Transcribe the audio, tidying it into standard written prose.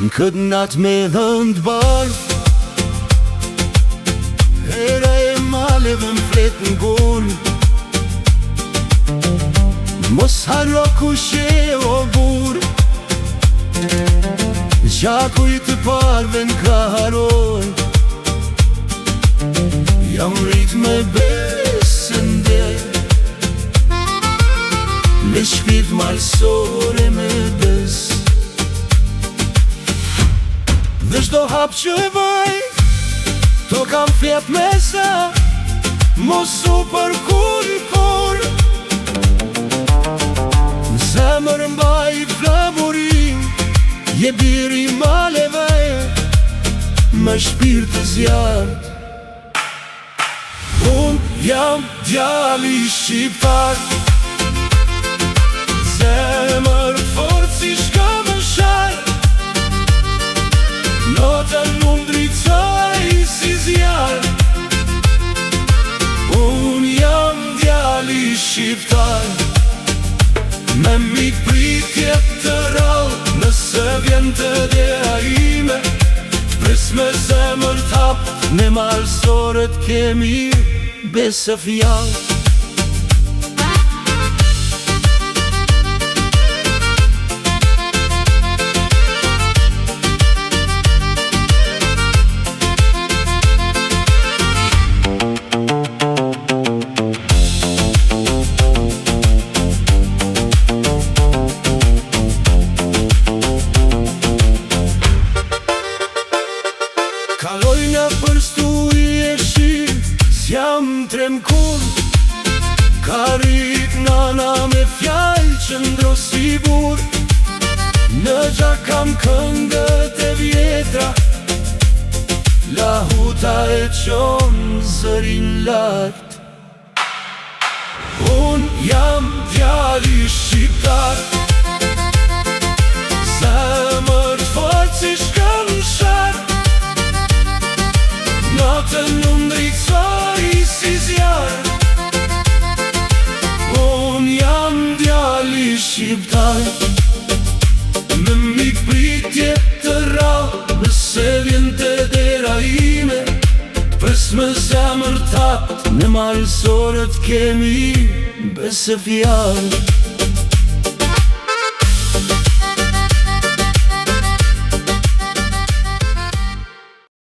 Në këtë natë me dhëndë barë, hera e maleve më fletë në gurë. Mos harro kushe o burë, gjaku i të parve në kaharoj. Jam rrit me besën dhe me shpirt malsore me bes. Dhe shdo hap që e vaj, to kam fjep me sa, mos u përkur kur. Në zemër mbaj flamurin, je biri maleve, me shpirt të zjarë. Unë jam djali shqiptar, zemër fort si shkëmbëshar. Notën unë drejtoj si zjarë. Unë jam djali shqiptar, me mik pritje të rallë. Nëse vjen të dera ime, pres me zemër tap. Ne malsoret kemi besë fjallë. Kaloj në përstu i e shi, s'jam trem kur. Ka rrit nana me fjallë që ndro si bur. Në gjak kam këngët e vjetra, lahuta e qonë zërin lart. Unë jam djali shqiptar, zemër fort si shkëmbëshar. Notën unë drejtoj si zjarë. Unë jam djali shqiptar, me mik pritje të rallë. Nëse vjen të dera ime, pres me zemër tapt. Ne malsoret kemi besë fjallë.